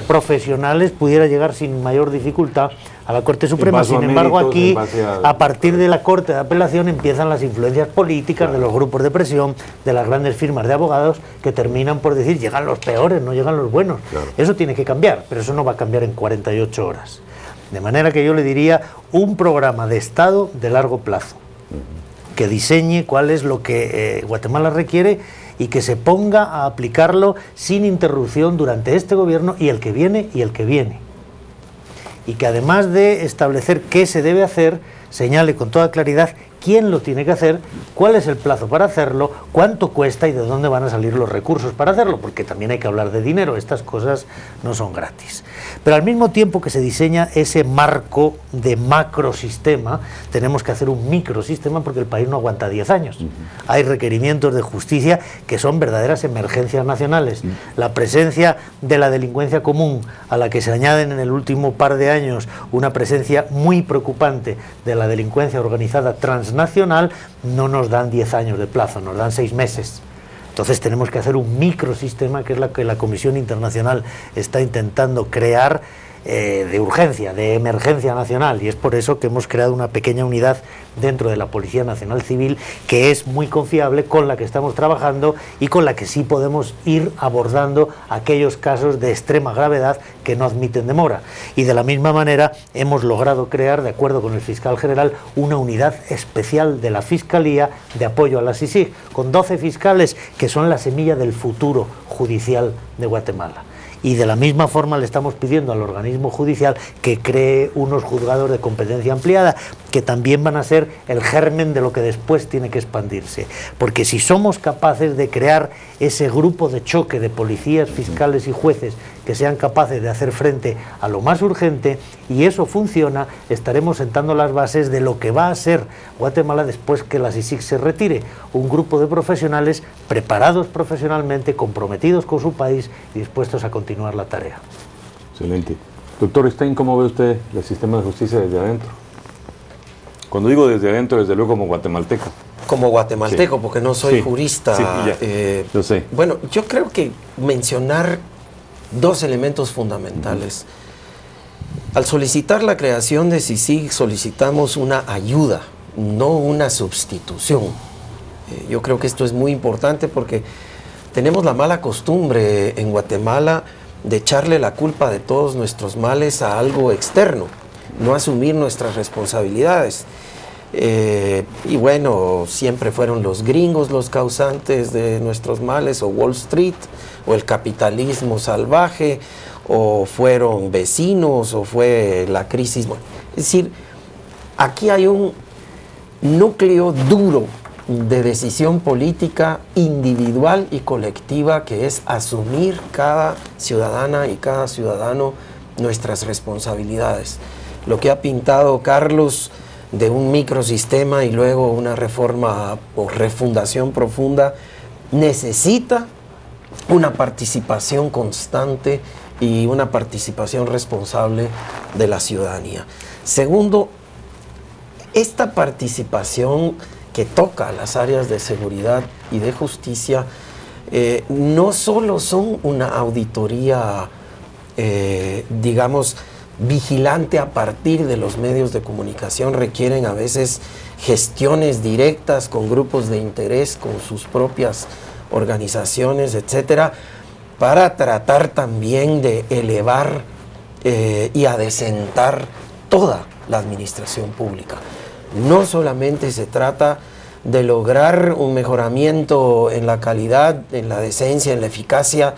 profesionales pudiera llegar sin mayor dificultad a la Corte Suprema. Sin embargo, aquí, a partir de la Corte de Apelación, empiezan las influencias políticas de los grupos de presión, de las grandes firmas de abogados, que terminan por decir, llegan los peores, no llegan los buenos. Eso tiene que cambiar, pero eso no va a cambiar en 48 horas. De manera que yo le diría un programa de Estado de largo plazo, que diseñe cuál es lo que Guatemala requiere y que se ponga a aplicarlo sin interrupción durante este gobierno y el que viene y el que viene. Y que además de establecer qué se debe hacer, señale con toda claridad quién lo tiene que hacer, cuál es el plazo para hacerlo, cuánto cuesta y de dónde van a salir los recursos para hacerlo, porque también hay que hablar de dinero, estas cosas no son gratis. Pero al mismo tiempo que se diseña ese marco de macrosistema, tenemos que hacer un microsistema porque el país no aguanta 10 años. Hay requerimientos de justicia que son verdaderas emergencias nacionales. La presencia de la delincuencia común, a la que se añaden en el último par de años una presencia muy preocupante de la delincuencia organizada transnacional, no nos dan 10 años de plazo, nos dan 6 meses. Entonces tenemos que hacer un microsistema, que es la que la Comisión Internacional está intentando crear de urgencia, de emergencia nacional, y es por eso que hemos creado una pequeña unidad dentro de la Policía Nacional Civil que es muy confiable, con la que estamos trabajando y con la que sí podemos ir abordando aquellos casos de extrema gravedad que no admiten demora. Y de la misma manera hemos logrado crear, de acuerdo con el fiscal general, una unidad especial de la Fiscalía de apoyo a la CICIG, con 12 fiscales que son la semilla del futuro judicial de Guatemala. Y de la misma forma le estamos pidiendo al organismo judicial que cree unos juzgados de competencia ampliada, que también van a ser el germen de lo que después tiene que expandirse. Porque si somos capaces de crear ese grupo de choque de policías, fiscales y jueces que sean capaces de hacer frente a lo más urgente, y eso funciona, estaremos sentando las bases de lo que va a ser Guatemala después que la CICIG se retire. Un grupo de profesionales preparados profesionalmente, comprometidos con su país y dispuestos a continuar la tarea. Excelente. Doctor Stein, ¿cómo ve usted el sistema de justicia desde adentro? Cuando digo desde adentro, desde luego como guatemalteco. Como guatemalteco, porque no soy jurista. Yo sé. Bueno, yo creo que mencionar dos elementos fundamentales. Al solicitar la creación de CICIG, solicitamos una ayuda, no una sustitución. Yo creo que esto es muy importante porque tenemos la mala costumbre en Guatemala de echarle la culpa de todos nuestros males a algo externo, no asumir nuestras responsabilidades. Y bueno, siempre fueron los gringos los causantes de nuestros males, o Wall Street, o el capitalismo salvaje, o fueron vecinos, o fue la crisis. Bueno, es decir, aquí hay un núcleo duro de decisión política individual y colectiva, que es asumir cada ciudadana y cada ciudadano nuestras responsabilidades. Lo que ha pintado Carlos de un microsistema y luego una reforma o refundación profunda necesita una participación constante y una participación responsable de la ciudadanía. Segundo, esta participación que toca las áreas de seguridad y de justicia no solo son una auditoría, digamos, vigilante a partir de los medios de comunicación, requieren a veces gestiones directas con grupos de interés, con sus propias organizaciones, etcétera, para tratar también de elevar y adecentar toda la administración pública. No solamente se trata de lograr un mejoramiento en la calidad, en la decencia, en la eficacia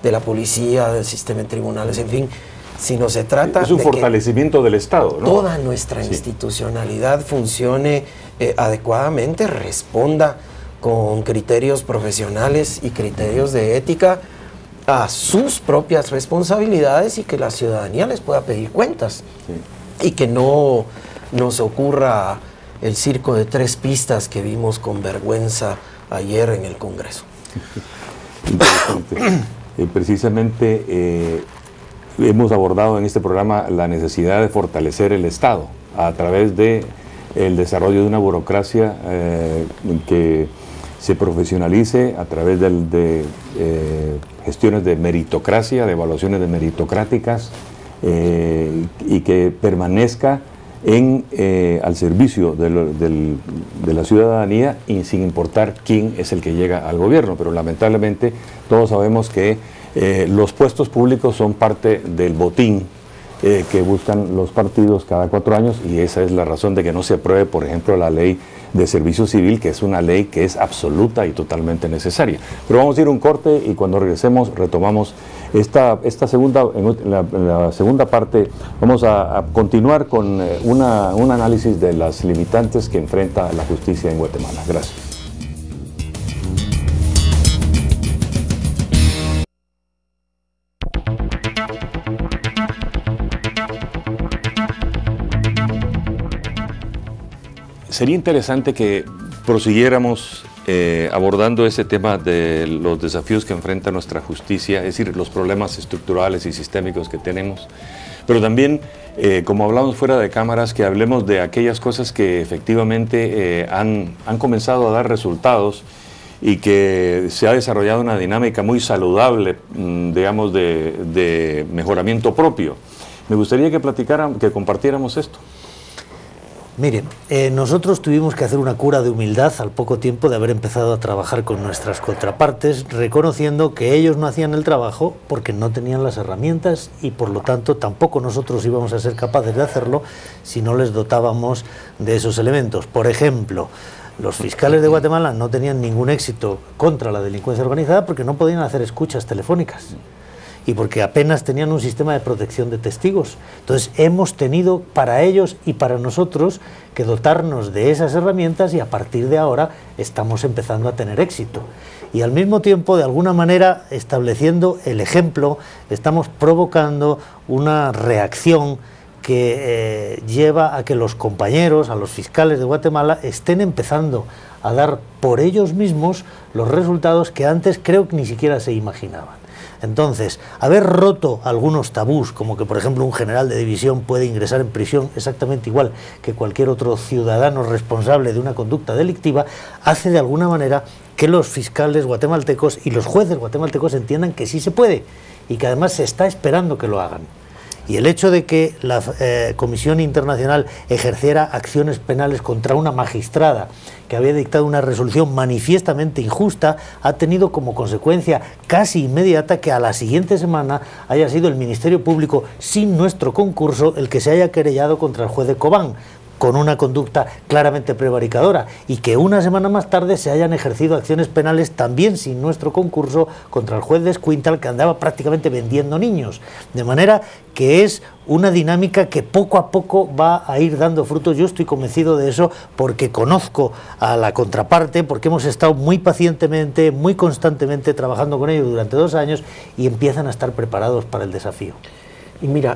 de la policía, del sistema de tribunales, en fin, sino se trata de un fortalecimiento del Estado, ¿no? Toda nuestra institucionalidad funcione adecuadamente, responda con criterios profesionales y criterios de ética a sus propias responsabilidades, y que la ciudadanía les pueda pedir cuentas, y que no nos ocurra el circo de 3 pistas que vimos con vergüenza ayer en el Congreso. Interesante. Precisamente hemos abordado en este programa la necesidad de fortalecer el Estado a través de el desarrollo de una burocracia que se profesionalice a través de gestiones de meritocracia, de evaluaciones de meritocráticas, y que permanezca al servicio de la ciudadanía y sin importar quién es el que llega al gobierno. Pero lamentablemente todos sabemos que los puestos públicos son parte del botín que buscan los partidos cada 4 años, y esa es la razón de que no se apruebe, por ejemplo, la ley de servicio civil, que es una ley que es absoluta y totalmente necesaria. Pero vamos a ir a un corte y cuando regresemos retomamos esta segunda, en la segunda parte vamos a continuar con un análisis de las limitantes que enfrenta la justicia en Guatemala. Gracias. Sería interesante que prosiguiéramos abordando ese tema de los desafíos que enfrenta nuestra justicia, es decir, los problemas estructurales y sistémicos que tenemos, pero también, como hablamos fuera de cámaras, que hablemos de aquellas cosas que efectivamente han comenzado a dar resultados y que se ha desarrollado una dinámica muy saludable, digamos, de mejoramiento propio. Me gustaría que compartiéramos esto. Miren, nosotros tuvimos que hacer una cura de humildad al poco tiempo de haber empezado a trabajar con nuestras contrapartes, reconociendo que ellos no hacían el trabajo porque no tenían las herramientas y por lo tanto tampoco nosotros íbamos a ser capaces de hacerlo si no les dotábamos de esos elementos. Por ejemplo, los fiscales de Guatemala no tenían ningún éxito contra la delincuencia organizada porque no podían hacer escuchas telefónicas y porque apenas tenían un sistema de protección de testigos. Entonces hemos tenido para ellos y para nosotros que dotarnos de esas herramientas y a partir de ahora estamos empezando a tener éxito. Y al mismo tiempo, de alguna manera, estableciendo el ejemplo, estamos provocando una reacción que lleva a que los compañeros, a los fiscales de Guatemala, estén empezando a dar por ellos mismos los resultados que antes creo que ni siquiera se imaginaban. Entonces, haber roto algunos tabús, como que por ejemplo un general de división puede ingresar en prisión exactamente igual que cualquier otro ciudadano responsable de una conducta delictiva, hace de alguna manera que los fiscales guatemaltecos y los jueces guatemaltecos entiendan que sí se puede y que además se está esperando que lo hagan. Y el hecho de que la Comisión Internacional ejerciera acciones penales contra una magistrada que había dictado una resolución manifiestamente injusta ha tenido como consecuencia casi inmediata que a la siguiente semana haya sido el Ministerio Público, sin nuestro concurso, el que se haya querellado contra el juez de Cobán, con una conducta claramente prevaricadora, y que una semana más tarde se hayan ejercido acciones penales también sin nuestro concurso contra el juez de Escuintla, que andaba prácticamente vendiendo niños. De manera que es una dinámica que poco a poco va a ir dando frutos. Yo estoy convencido de eso porque conozco a la contraparte, porque hemos estado muy pacientemente, muy constantemente trabajando con ellos durante 2 años y empiezan a estar preparados para el desafío. Y mira,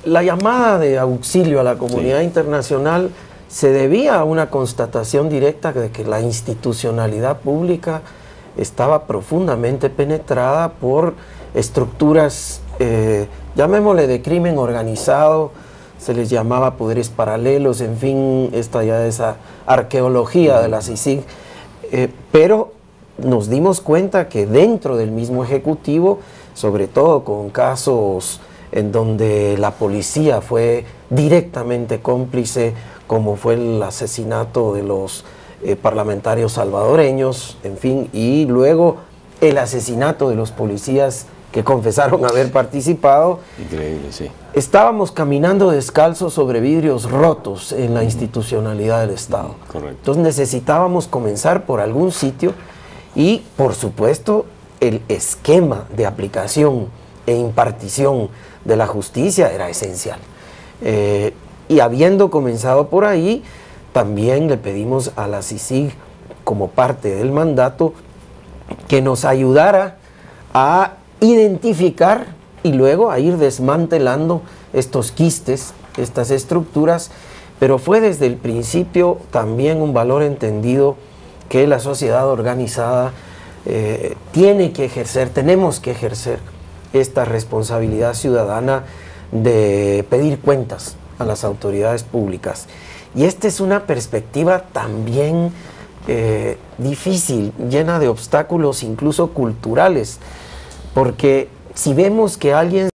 la llamada de auxilio a la comunidad internacional se debía a una constatación directa de que la institucionalidad pública estaba profundamente penetrada por estructuras, llamémosle de crimen organizado, se les llamaba poderes paralelos, en fin, esa arqueología de la CICIG, pero nos dimos cuenta que dentro del mismo Ejecutivo, sobre todo con casos en donde la policía fue directamente cómplice, como fue el asesinato de los parlamentarios salvadoreños, en fin, y luego el asesinato de los policías que confesaron haber participado. Increíble, sí. Estábamos caminando descalzos sobre vidrios rotos en la institucionalidad del Estado. Correcto. Entonces necesitábamos comenzar por algún sitio y, por supuesto, el esquema de aplicación e impartición de la justicia era esencial. Y habiendo comenzado por ahí, también le pedimos a la CICIG, como parte del mandato, que nos ayudara a identificar y luego a ir desmantelando estos quistes, estas estructuras, pero fue desde el principio también un valor entendido que la sociedad organizada tiene que ejercer, tenemos que ejercer esta responsabilidad ciudadana de pedir cuentas a las autoridades públicas. Y esta es una perspectiva también difícil, llena de obstáculos incluso culturales, porque si vemos que alguien